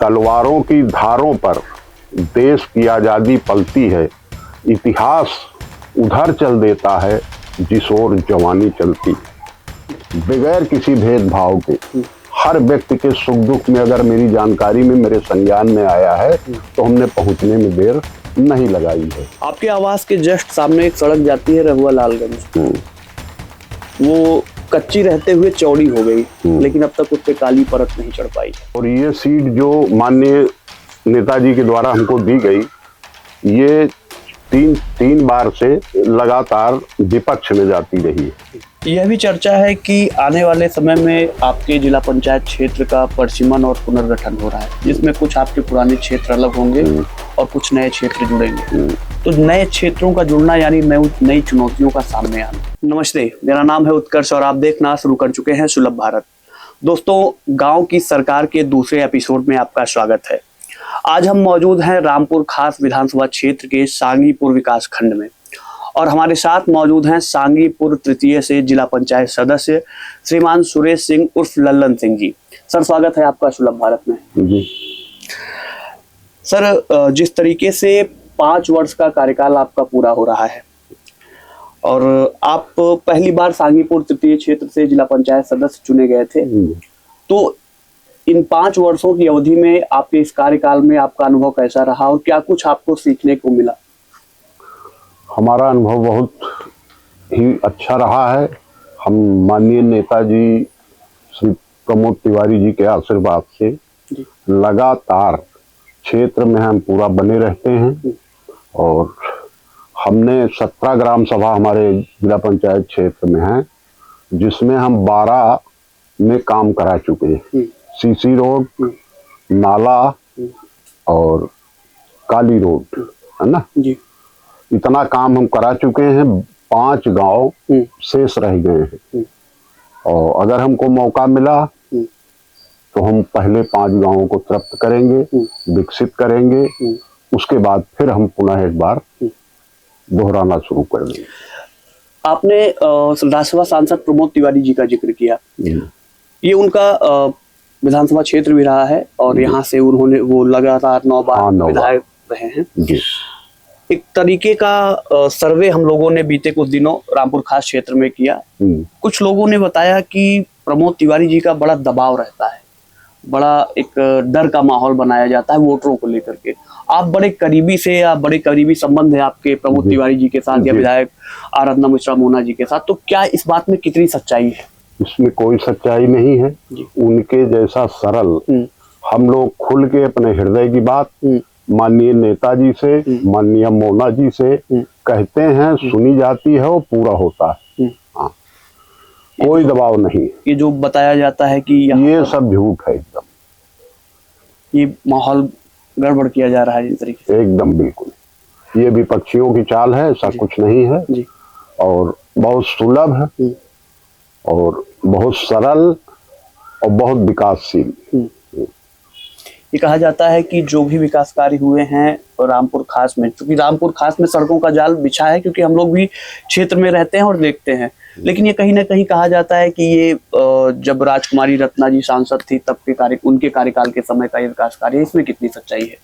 तलवारों की धारों पर देश की आज़ादी पलती है, इतिहास उधर चल देता है जिस ओर जवानी चलती। बगैर किसी भेदभाव के हर व्यक्ति के सुख दुख में अगर मेरी जानकारी में, मेरे संज्ञान में आया है तो हमने पहुंचने में देर नहीं लगाई है। आपके आवास के जस्ट सामने एक सड़क जाती है रहुआ लालगंज, वो कच्ची रहते हुए चौड़ी हो गई, लेकिन अब तक उस पे काली परत नहीं चढ़ पाई। और ये सीट जो माननीय नेताजी के द्वारा हमको दी गई, ये तीन बार से लगातार विपक्ष में जाती रही है। यह भी चर्चा है कि आने वाले समय में आपके जिला पंचायत क्षेत्र का परिसीमन और पुनर्गठन हो रहा है, जिसमें कुछ आपके पुराने क्षेत्र अलग होंगे और कुछ नए क्षेत्र जुड़ेंगे। तो नए क्षेत्रों का जुड़ना यानी नई चुनौतियों का सामने आना। नमस्ते, मेरा नाम है उत्कर्ष और आप देखना शुरू कर चुके हैं सुलभ भारत। दोस्तों, गांव की सरकार के दूसरे एपिसोड में आपका स्वागत है। आज हम मौजूद हैं रामपुर खास विधानसभा क्षेत्र के सांगीपुर विकास खंड में और हमारे साथ मौजूद हैं सांगीपुर तृतीय से जिला पंचायत सदस्य श्रीमान सुरेश सिंह उर्फ लल्लन सिंह जी। सर, स्वागत है आपका सुलभ भारत में। जी सर, जिस तरीके से 5 वर्ष का कार्यकाल आपका पूरा हो रहा है और आप पहली बार सांगीपुर तृतीय क्षेत्र से जिला पंचायत सदस्य चुने गए थे, तो इन 5 वर्षों की अवधि में आपके इस कार्यकाल में आपका अनुभव कैसा रहा और क्या कुछ आपको सीखने को मिला? हमारा अनुभव बहुत ही अच्छा रहा है। हम माननीय नेताजी श्री प्रमोद तिवारी जी के आशीर्वाद से लगातार क्षेत्र में हम पूरा बने रहते हैं और हमने 17 ग्राम सभा हमारे जिला पंचायत क्षेत्र में है, जिसमें हम 12 में काम करा चुके हैं। सीसी रोड, नाला और काली रोड, है ना जी, इतना काम हम करा चुके हैं। 5 गांव शेष रह गए हैं और अगर हमको मौका मिला तो हम पहले 5 गांवों को तृप्त करेंगे, विकसित करेंगे, उसके बाद फिर हम पुनः एक बार दोहराना शुरू कर देंगे। आपने राज्यसभा सांसद प्रमोद तिवारी जी का जिक्र किया, ये उनका विधानसभा क्षेत्र भी रहा है और यहाँ से वो लगातार 9 बार विधायक रहे हैं। एक तरीके का सर्वे हम लोगों ने बीते कुछ दिनों रामपुर खास क्षेत्र में किया। कुछ लोगों ने बताया कि प्रमोद तिवारी जी का बड़ा दबाव रहता है, बड़ा एक डर का माहौल बनाया जाता है वोटरों को लेकर के। आप बड़े करीबी संबंध है आपके प्रमोद तिवारी जी के साथ या विधायक आराधना मिश्रा मोना जी के साथ, तो क्या इस बात में कितनी सच्चाई है? इसमें कोई सच्चाई नहीं है। उनके जैसा सरल हम लोग खुल के अपने हृदय की बात माननीय नेताजी से, माननीय मोना जी से कहते हैं, सुनी जाती है और पूरा होता है। हाँ, कोई दबाव नहीं। ये जो बताया जाता है कि ये सब झूठ है, एकदम ये माहौल गड़बड़ किया जा रहा है इस तरीके से, एकदम बिल्कुल ये विपक्षियों की चाल है, ऐसा कुछ नहीं है जी। और बहुत सुलभ है और बहुत सरल और बहुत विकासशील। ये कहा जाता है कि जो भी विकास कार्य हुए हैं रामपुर खास में, क्योंकि रामपुर खास में सड़कों का जाल बिछा है, क्योंकि हम लोग भी क्षेत्र में रहते हैं और देखते हैं, लेकिन ये कहीं ना कहीं कहा जाता है कि ये जब राजकुमारी रत्ना जी सांसद थी तब के उनके कार्यकाल के समय का ये विकास कार्य, इसमें कितनी सच्चाई है?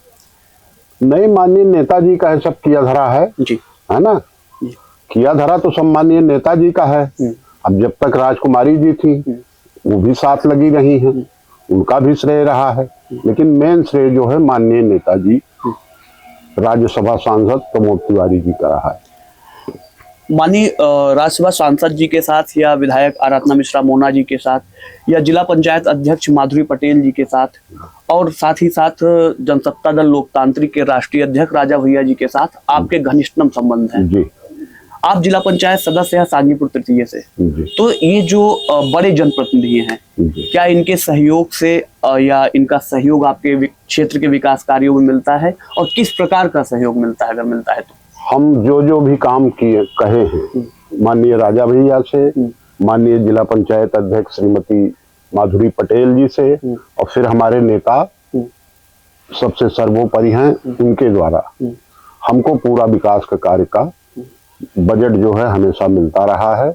नहीं, माननीय नेताजी का है, सब किया धरा है जी, है ना। किया धरा तो सब माननीय नेताजी का है। अब जब तक राजकुमारी जी थी वो भी साथ लगी रही हैं, उनका भी श्रेय रहा है, लेकिन मेन श्रेय जो है माननीय नेताजी राज्यसभा सांसद प्रमोद तिवारी जी का रहा है। माननीय राज्यसभा सांसद जी के साथ या विधायक आराधना मिश्रा मोना जी के साथ या जिला पंचायत अध्यक्ष माधुरी पटेल जी के साथ और साथ ही साथ जनसत्ता दल लोकतांत्रिक के राष्ट्रीय अध्यक्ष राजा भैया जी के साथ आपके घनिष्ठतम संबंध हैं जी। आप जिला पंचायत सदस्य हैं सांगीपुर तृतीय से, तो ये जो बड़े जनप्रतिनिधि हैं, क्या इनके सहयोग से या इनका सहयोग आपके क्षेत्र के विकास कार्यों में मिलता है और किस प्रकार का सहयोग मिलता है, अगर मिलता है तो? हम जो भी काम किए कहे हैं माननीय राजा भैया से, माननीय जिला पंचायत अध्यक्ष श्रीमती माधुरी पटेल जी से और फिर हमारे नेता सबसे सर्वोपरि हैं, उनके द्वारा हमको पूरा विकास का कार्य का बजट जो है हमेशा मिलता रहा है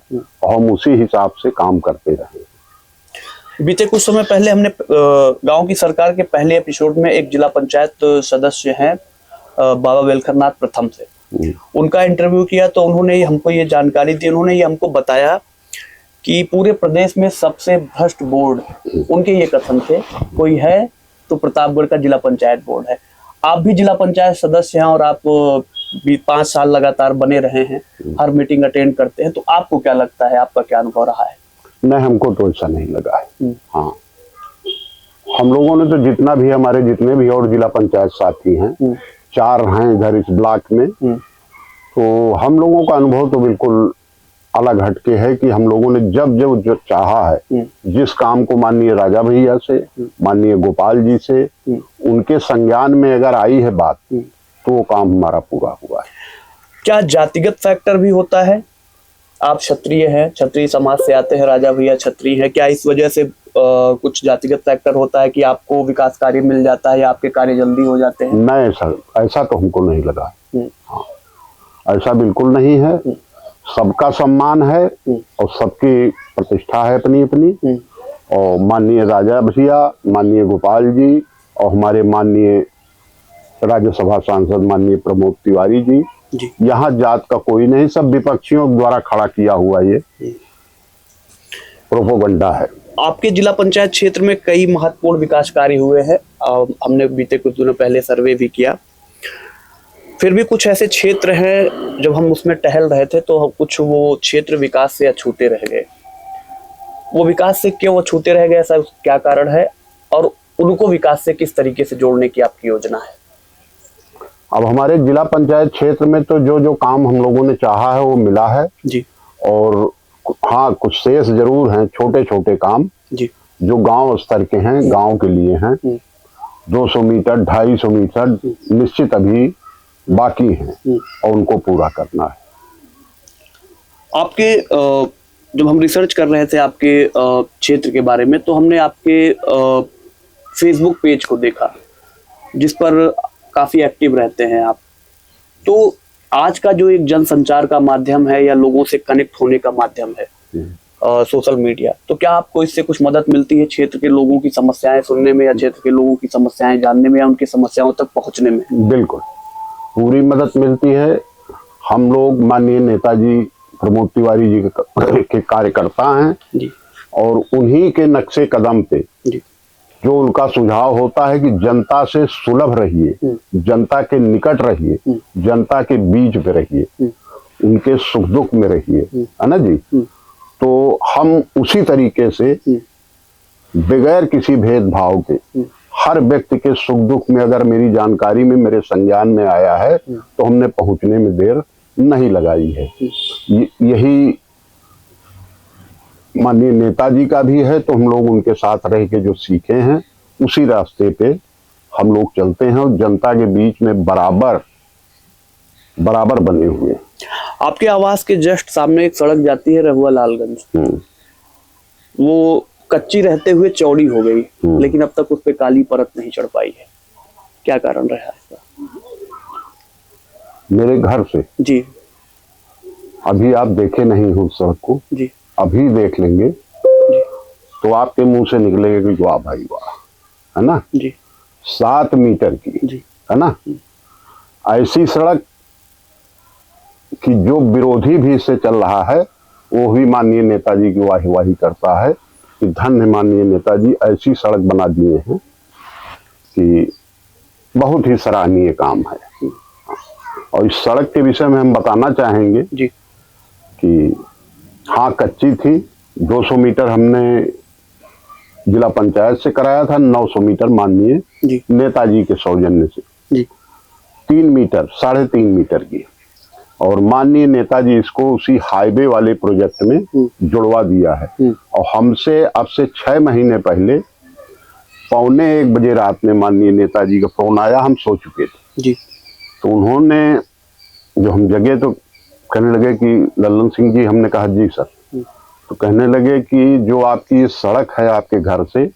और हम उसी हिसाब से काम करते रहे। बीते कुछ समय पहले हमने गांव की सरकार के पहले एपिसोड में एक जिला पंचायत सदस्य हैं बाबा वेलखरनाथ प्रथम से उनका इंटरव्यू किया, तो उन्होंने हमको ये जानकारी दी। उन्होंने ये हमको बताया कि पूरे प्रदेश में सबसे भ्रष्ट बोर्ड, उनके ये कथन थे, कोई है तो प्रतापगढ़ का जिला पंचायत बोर्ड है। आप भी जिला पंचायत सदस्य हैं और आप 5 साल लगातार बने रहे हैं, हर मीटिंग अटेंड करते हैं, तो आपको क्या लगता है, आपका क्या अनुभव रहा है? नहीं, हमको तो ऐसा नहीं लगा है। हाँ, हम लोगों ने तो जितना भी, हमारे जितने भी और जिला पंचायत साथी हैं, 4 हैं इधर इस ब्लॉक में, तो हम लोगों का अनुभव तो बिल्कुल अलग हटके है कि हम लोगों ने जब जब जो चाहा है, जिस काम को माननीय राजा भैया से, माननीय गोपाल जी से, उनके संज्ञान में अगर आई है बात, तो वो काम हमारा पूरा हुआ है। क्या जातिगत फैक्टर भी होता है? आप क्षत्रिय हैं, क्षत्रिय समाज से आते हैं, राजा भैया क्षत्रिय हैं, क्या इस वजह से कुछ जातिगत फैक्टर होता है कि आपको विकास कार्य मिल जाता है या आपके कार्य जल्दी हो जाते हैं? नहीं सर, ऐसा तो हमको नहीं लगा। हाँ, ऐसा बिल्कुल नहीं है। सबका सम्मान है और सबकी प्रतिष्ठा है अपनी अपनी। और माननीय राजा भैया, माननीय गोपाल जी और हमारे माननीय राज्यसभा सांसद माननीय प्रमोद तिवारी जी, यहाँ जात का कोई नहीं, सब विपक्षियों द्वारा खड़ा किया हुआ ये प्रोपोगंडा है। आपके जिला पंचायत क्षेत्र में कई महत्वपूर्ण विकास कार्य हुए हैं, हमने बीते कुछ दिनों पहले सर्वे भी किया। फिर भी कुछ ऐसे क्षेत्र हैं, जब हम उसमें टहल रहे थे तो कुछ वो क्षेत्र विकास से अछूते रह गए। वो विकास से क्यों अछूते रह गए, ऐसा क्या कारण है, और उनको विकास से किस तरीके से जोड़ने की आपकी योजना है? अब हमारे जिला पंचायत क्षेत्र में तो जो जो काम हम लोगों ने चाहा है वो मिला है जी। और हाँ, कुछ शेष जरूर हैं, छोटे छोटे काम जी, जो गांव स्तर के हैं, गांव के लिए हैं। 200 मीटर 250 मीटर निश्चित अभी बाकी हैं और उनको पूरा करना है। आपके जब हम रिसर्च कर रहे थे आपके क्षेत्र के बारे में, तो हमने आपके फेसबुक पेज को देखा जिस पर काफी एक्टिव रहते हैं आप। तो आज का जो एक जनसंचार का माध्यम है या लोगों से कनेक्ट होने का माध्यम है सोशल मीडिया, तो क्या आपको इससे कुछ मदद मिलती है क्षेत्र के लोगों की समस्याएं सुनने में या क्षेत्र के लोगों की समस्याएं जानने में या उनकी समस्याओं तक पहुंचने में? बिल्कुल पूरी मदद मिलती है। हम लोग माननीय नेताजी प्रमोद तिवारी जी के कार्यकर्ता हैं जी। और उन्हीं के नक्शे कदम पे जी। जो उनका सुझाव होता है कि जनता से सुलभ रहिए, जनता के निकट रहिए, जनता के बीच में रहिए, उनके सुख दुख में रहिए, है ना जी। तो हम उसी तरीके से बगैर किसी भेदभाव के हर व्यक्ति के सुख दुख में अगर मेरी जानकारी में, मेरे संज्ञान में आया है तो हमने पहुंचने में देर नहीं लगाई है। यही माननीय नेताजी का भी है, तो हम लोग उनके साथ रह के जो सीखे हैं उसी रास्ते पे हम लोग चलते हैं और जनता के बीच में बराबर बराबर बने हुए। आपके आवास के जस्ट सामने एक सड़क जाती है रहुआ लालगंज, वो कच्ची रहते हुए चौड़ी हो गई, लेकिन अब तक उस पे काली परत नहीं चढ़ पाई है, क्या कारण रहा इसका? मेरे घर से जी, अभी आप देखे नहीं हो सड़क को जी, अभी देख लेंगे जी, तो आपके मुंह से निकलेगा कि वाह भाई वाह, है ना जी, 7 मीटर की, जी, है ना। ऐसी सड़क कि जो विरोधी भी इससे चल रहा है वो भी माननीय नेताजी की वाही करता है कि धन्य माननीय नेताजी, ऐसी सड़क बना दिए हैं कि बहुत ही सराहनीय काम है। और इस सड़क के विषय में हम बताना चाहेंगे जी, कि हाँ, कच्ची थी। 200 मीटर हमने जिला पंचायत से कराया था, 900 मीटर माननीय नेताजी के सौजन्य से जी, 3 मीटर 3.5 मीटर की, और माननीय नेताजी इसको उसी हाईवे वाले प्रोजेक्ट में जुड़वा दिया है। और हमसे अब से 6 महीने पहले 1:45 बजे रात में माननीय नेताजी का फोन आया, हम सो चुके थे जी। तो उन्होंने जो हम जगह तो कहने लगे कि लल्लन सिंह जी, हमने कहा जी सर, तो कहने लगे कि जो आपकी सड़क है आपके घर से,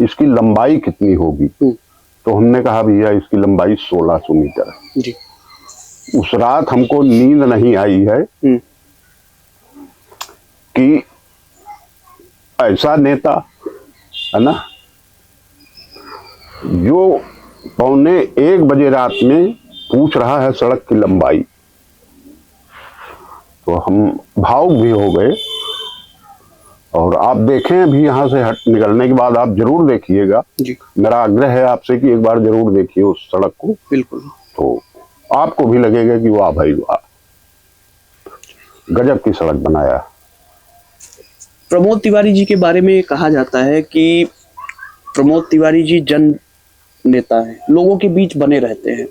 इसकी लंबाई कितनी होगी? तो हमने कहा भैया इसकी लंबाई 1600 मीटर है जी। उस रात हमको नींद नहीं आई है कि ऐसा नेता है ना, जो 1:45 बजे रात में पूछ रहा है सड़क की लंबाई, तो हम भावुक भी हो गए। और आप देखें अभी यहाँ से हट निकलने के बाद आप जरूर देखिएगा जी। मेरा आग्रह है आपसे कि एक बार जरूर देखिए उस सड़क को। बिल्कुल। तो आपको भी लगेगा कि वाह भाई वाह, गजब की सड़क बनाया। प्रमोद तिवारी जी के बारे में कहा जाता है कि प्रमोद तिवारी जी जन नेता हैं, लोगों के बीच बने रहते हैं,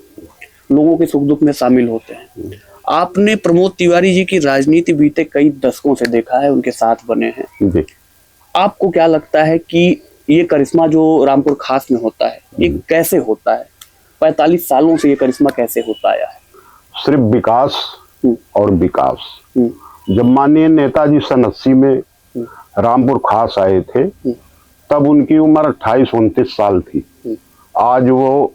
लोगों के सुख दुख में शामिल होते हैं। आपने प्रमोद तिवारी जी की राजनीति बीते कई दशकों से देखा है, उनके साथ बने हैं जी। आपको क्या लगता है कि ये करिश्मा जो रामपुर खास में होता है ये कैसे होता है? 45 सालों से ये करिश्मा कैसे होता आया है? सिर्फ विकास और विकास। जब माननीय नेताजी 1980 में रामपुर खास आए थे तब उनकी उम्र 28-29 साल थी। आज वो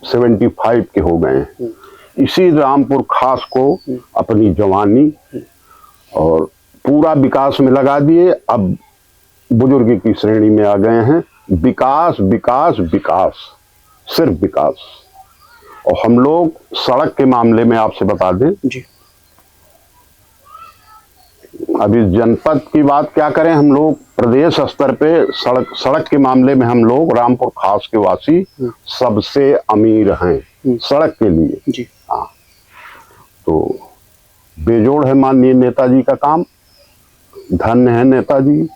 75 के हो गए हैं। इसी रामपुर खास को अपनी जवानी और पूरा विकास में लगा दिए। अब बुजुर्ग की श्रेणी में आ गए हैं। विकास विकास विकास, सिर्फ विकास। और हम लोग सड़क के मामले में आपसे बता दें जी। अभी जनपद की बात क्या करें, हम लोग प्रदेश स्तर पे सड़क के मामले में हम लोग रामपुर खास के वासी सबसे अमीर हैं सड़क के लिए जी। हाँ, तो बेजोड़ है माननीय नेताजी का काम, धन्य है नेताजी।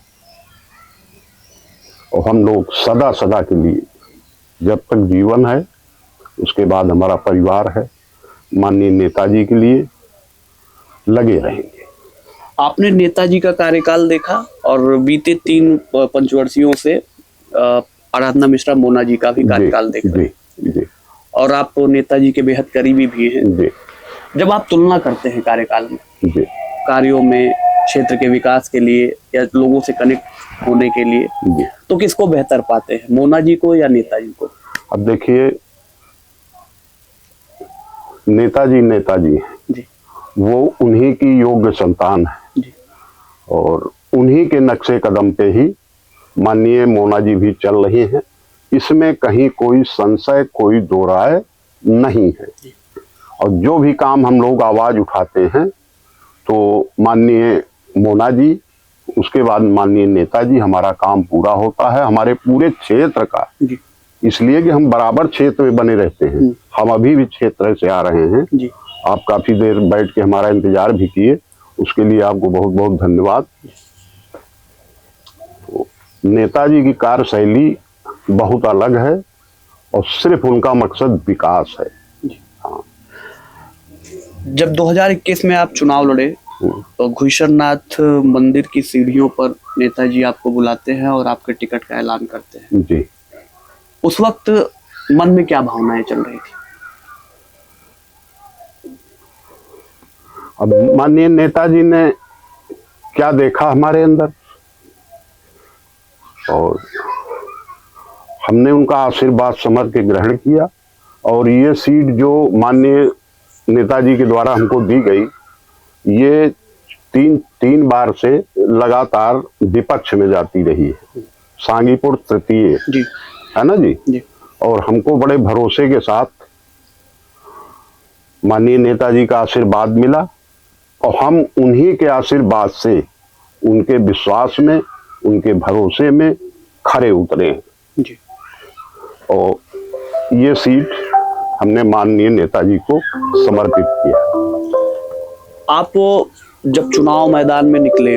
और हम लोग सदा सदा के लिए जब तक जीवन है उसके बाद हमारा परिवार है, माननीय नेताजी के लिए लगे रहेंगे। आपने नेताजी का कार्यकाल देखा और बीते 3 पंचवर्षियों से आराधना मिश्रा मोना जी का भी कार्यकाल देखा। जी, जी। और आप नेताजी के बेहद करीबी भी हैं। जी। जब आप तुलना करते हैं कार्यकाल में, जी। कार्यों में, क्षेत्र के विकास के लिए या लोगों से कनेक्ट होने के लिए, जी। तो किसको बेहतर पाते हैं, मोना जी को या नेताजी को? अब देखिए नेताजी हैं जी। वो उन्हीं की योग्य संतान है जी। और उन्हीं के नक्शे कदम पे ही माननीय मोना जी भी चल रही हैं। इसमें कहीं कोई संशय, कोई दो राय नहीं है। और जो भी काम हम लोग आवाज उठाते हैं तो माननीय मोना जी, उसके बाद माननीय नेताजी, हमारा काम पूरा होता है हमारे पूरे क्षेत्र का। जी। इसलिए कि हम बराबर क्षेत्र में बने रहते हैं। हम अभी भी क्षेत्र से आ रहे हैं। जी। आप काफी देर बैठ के हमारा इंतजार भी किए, उसके लिए आपको बहुत बहुत धन्यवाद। तो नेताजी की कार्यशैली बहुत अलग है और सिर्फ उनका मकसद विकास है। हाँ। जब 2021 में आप चुनाव लड़े तो घुईसरनाथ मंदिर की सीढ़ियों पर नेताजी आपको बुलाते हैं और आपके टिकट का ऐलान करते हैं। जी। उस वक्त मन में क्या भावनाएं चल रही थी? अब माननीय नेताजी ने क्या देखा हमारे अंदर और हमने उनका आशीर्वाद समझ के ग्रहण किया। और ये सीट जो माननीय नेताजी के द्वारा हमको दी गई, ये तीन बार से लगातार विपक्ष में जाती रही है। सांगीपुर तृतीय जी। है ना जी? जी। और हमको बड़े भरोसे के साथ माननीय नेताजी का आशीर्वाद मिला और हम उन्हीं के आशीर्वाद से, उनके विश्वास में, उनके भरोसे में खरे उतरे जी। और ये सीट हमने माननीय नेताजी को समर्पित किया। आप जब चुनाव मैदान में निकले,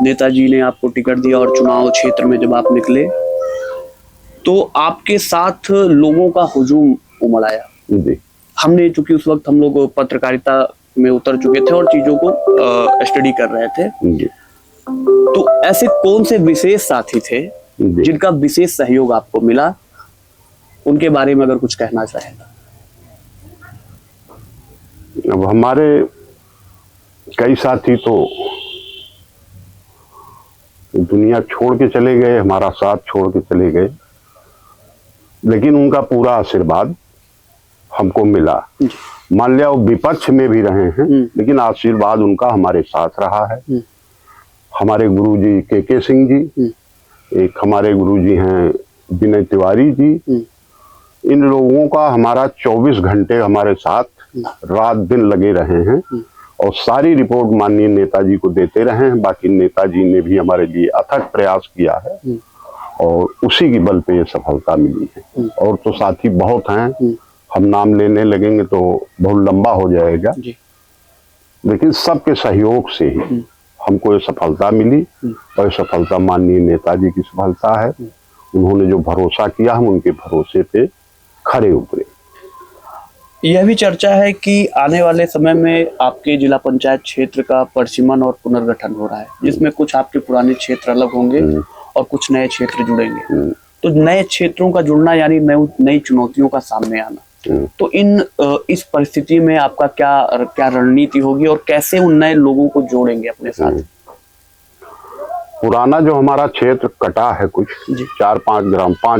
नेताजी ने आपको टिकट दिया और चुनाव क्षेत्र में जब आप निकले तो आपके साथ लोगों का हुजूम उमड़ आया। जी। हमने, चूंकि उस वक्त हम लोग पत्रकारिता में उतर चुके थे और चीजों को स्टडी कर रहे थे। जी। तो ऐसे कौन से विशेष साथी थे जिनका विशेष सहयोग आपको मिला, उनके बारे में अगर कुछ कहना चाहें? अब हमारे कई साथी तो दुनिया छोड़ के चले गए, हमारा साथ छोड़ के चले गए, लेकिन उनका पूरा आशीर्वाद हमको मिला। मान लिया वो विपक्ष में भी रहे हैं लेकिन आशीर्वाद उनका हमारे साथ रहा है। हमारे गुरुजी के सिंह जी, एक हमारे गुरुजी हैं विनय तिवारी जी। इन लोगों का हमारा 24 घंटे हमारे साथ रात दिन लगे रहे हैं और सारी रिपोर्ट माननीय नेताजी को देते रहे हैं। बाकी नेताजी ने भी हमारे लिए अथक प्रयास किया है और उसी की बल पे ये सफलता मिली है। और तो साथी बहुत हैं, हम नाम लेने लगेंगे तो बहुत लंबा हो जाएगा, लेकिन सबके सहयोग से ही हमको ये सफलता मिली और ये सफलता माननीय नेताजी की सफलता है। उन्होंने जो भरोसा किया, हम उनके भरोसे पे खरे उतरे। यह भी चर्चा है कि आने वाले समय में आपके जिला पंचायत क्षेत्र का परिसीमन और पुनर्गठन हो रहा है, जिसमें कुछ आपके पुराने क्षेत्र अलग होंगे और कुछ नए क्षेत्र जुड़ेंगे। तो नए क्षेत्रों का जुड़ना यानी नई चुनौतियों का सामने आना, तो इस परिस्थिति में आपका क्या रणनीति होगी और कैसे उन नए लोगों को जोड़ेंगे अपने साथ? पुराना जो हमारा क्षेत्र कटा है कुछ 5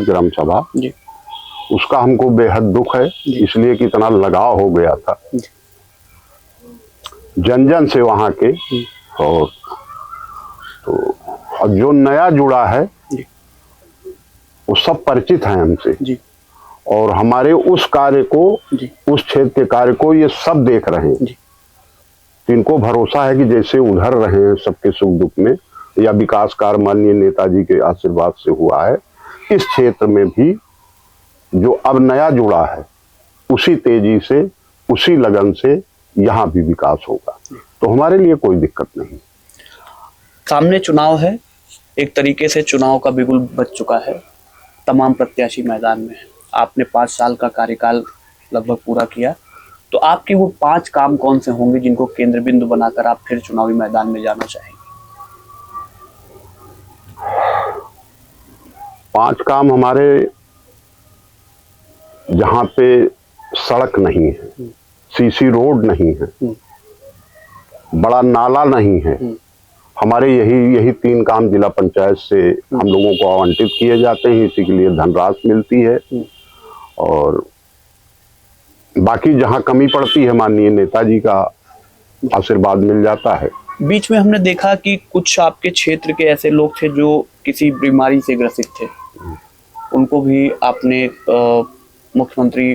ग्राम सभा, उसका हमको बेहद दुख है, इसलिए कि इतना लगाव हो गया था जन जन से वहां के। और तो जो नया जुड़ा है वो सब परिचित हैं हमसे और हमारे उस कार्य को, उस क्षेत्र के कार्य को ये सब देख रहे हैं। तो इनको भरोसा है कि जैसे उधर रहे हैं सबके सुख दुख में, या विकास कार्य माननीय नेताजी के आशीर्वाद से हुआ है, इस क्षेत्र में भी जो अब नया जुड़ा है उसी तेजी से, उसी लगन से यहाँ भी विकास होगा। तो हमारे लिए कोई दिक्कत नहीं। सामने चुनाव है, एक तरीके से चुनाव का बिगुल बज चुका है, तमाम प्रत्याशी मैदान में है। आपने 5 साल का कार्यकाल लगभग पूरा किया, तो आपके वो 5 काम कौन से होंगे जिनको केंद्र बिंदु बनाकर आप फिर चुनावी मैदान में जाना चाहेंगे? 5 काम हमारे, जहाँ पे सड़क नहीं है, सीसी रोड नहीं है, बड़ा नाला नहीं है, हमारे यही 3 काम जिला पंचायत से हम लोगों को आवंटित किए जाते हैं। इसी के लिए धनराशि मिलती है और बाकी जहाँ कमी पड़ती है माननीय नेताजी का आशीर्वाद मिल जाता है। बीच में हमने देखा कि कुछ आपके क्षेत्र के ऐसे लोग थे जो किसी बीमारी से ग्रसित थे, उनको भी आपने मुख्यमंत्री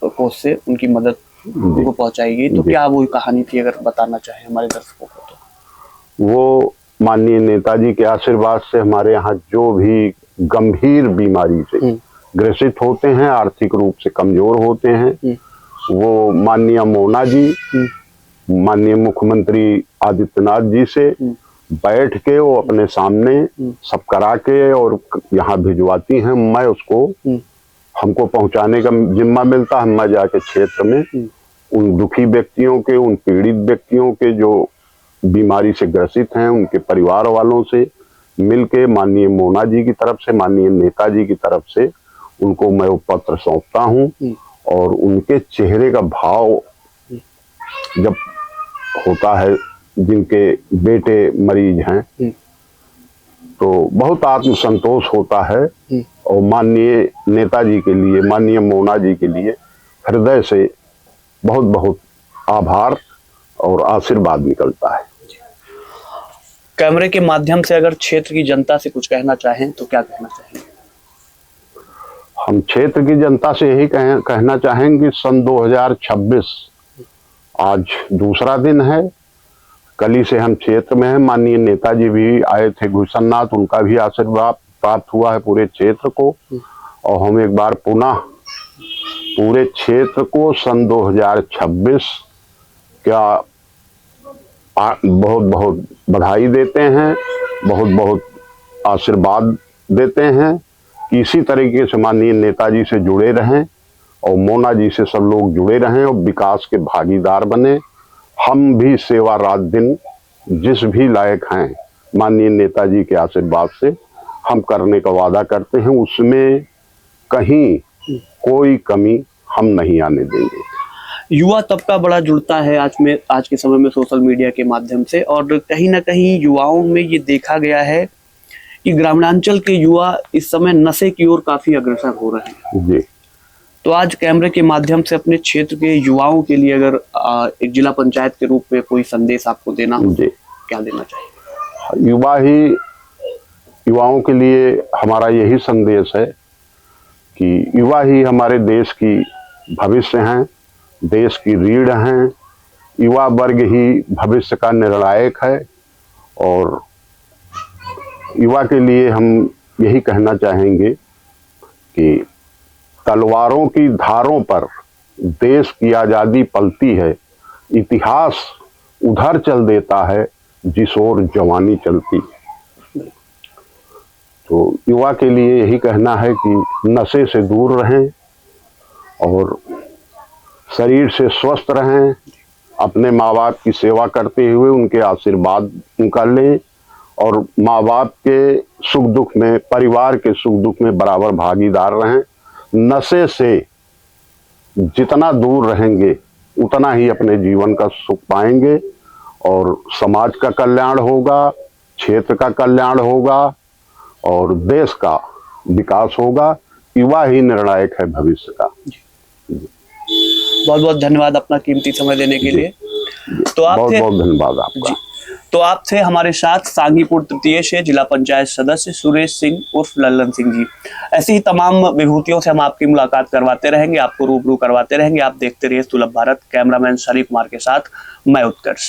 कोष से उनकी मदद उनको पहुंचाएगी, तो क्या वो कहानी थी, अगर बताना चाहे हमारे दर्शकों को? तो वो माननीय नेताजी के आशीर्वाद से हमारे यहाँ जो भी गंभीर बीमारी से ग्रसित होते हैं, आर्थिक रूप से कमजोर होते हैं, वो माननीय मोना जी, माननीय मुख्यमंत्री आदित्यनाथ जी से बैठ के वो अपने सामने सब करा के और यहाँ भिजवाती हैं। मैं उसको, हमको पहुंचाने का जिम्मा मिलता है। मैं जाके क्षेत्र में उन दुखी व्यक्तियों के, उन पीड़ित व्यक्तियों के जो बीमारी से ग्रसित हैं, उनके परिवार वालों से मिलके माननीय मोना जी की तरफ से, माननीय नेताजी की तरफ से उनको मैं वो पत्र सौंपता हूँ। और उनके चेहरे का भाव जब होता है, जिनके बेटे मरीज हैं, तो बहुत आत्मसंतोष होता है और माननीय नेताजी के लिए, माननीय मोना जी के लिए हृदय से बहुत बहुत आभार और आशीर्वाद निकलता है। कैमरे के माध्यम से अगर क्षेत्र की जनता से कुछ कहना चाहें तो क्या कहना चाहेंगे? हम क्षेत्र की जनता से यही कहना चाहेंगे, सन 2026 आज दूसरा दिन है। कल ही से हम क्षेत्र में हैं। माननीय नेताजी भी आए थे घुसन्नाथ, उनका भी आशीर्वाद प्राप्त हुआ है पूरे क्षेत्र को। और हम एक बार पुनः पूरे क्षेत्र को सन 2026 क्या बहुत बहुत बधाई देते हैं, बहुत बहुत आशीर्वाद देते हैं कि इसी तरीके से माननीय नेताजी से जुड़े रहें और मोना जी से सब लोग जुड़े रहें और विकास के भागीदार बने। हम भी सेवा रात दिन जिस भी लायक हैं माननीय नेताजी के आशीर्वाद से हम करने का वादा करते हैं, उसमें कहीं कोई कमी हम नहीं आने देंगे। युवा तबका बड़ा जुड़ता है आज के समय में सोशल मीडिया के माध्यम से, और कहीं ना कहीं युवाओं में ये देखा गया है कि ग्रामीणांचल के युवा इस समय नशे की ओर काफी अग्रसर हो रहे हैं जी। तो आज कैमरे के माध्यम से अपने क्षेत्र के युवाओं के लिए अगर एक जिला पंचायत के रूप में कोई संदेश आपको देना हो, क्या देना चाहिए? युवा ही युवाओं के लिए हमारा यही संदेश है कि युवा ही हमारे देश की भविष्य हैं, देश की रीढ़ हैं। युवा वर्ग ही भविष्य का निर्णायक है और युवा के लिए हम यही कहना चाहेंगे कि तलवारों की धारों पर देश की आज़ादी पलती है, इतिहास उधर चल देता है जिस ओर जवानी चलती। तो युवा के लिए यही कहना है कि नशे से दूर रहें और शरीर से स्वस्थ रहें, अपने माँ बाप की सेवा करते हुए उनके आशीर्वाद उनका लें और माँ बाप के सुख दुख में, परिवार के सुख दुख में बराबर भागीदार रहें। नशे से जितना दूर रहेंगे उतना ही अपने जीवन का सुख पाएंगे और समाज का कल्याण होगा, क्षेत्र का कल्याण होगा और देश का विकास होगा। युवा ही निर्णायक है भविष्य का। बहुत बहुत धन्यवाद अपना कीमती समय देने के लिए। तो आप बहुत थे बहुत धन्यवाद आपका। तो आप थे हमारे साथ सांगीपुर तृतीय से जिला पंचायत सदस्य सुरेश सिंह उर्फ लल्लन सिंह जी। ऐसी ही तमाम विभूतियों से हम आपकी मुलाकात करवाते रहेंगे, आपको रूबरू करवाते रहेंगे। आप देखते रहिए सुलभ भारत। कैमरामैन शरीफ कुमार के साथ मैं उत्कर्ष।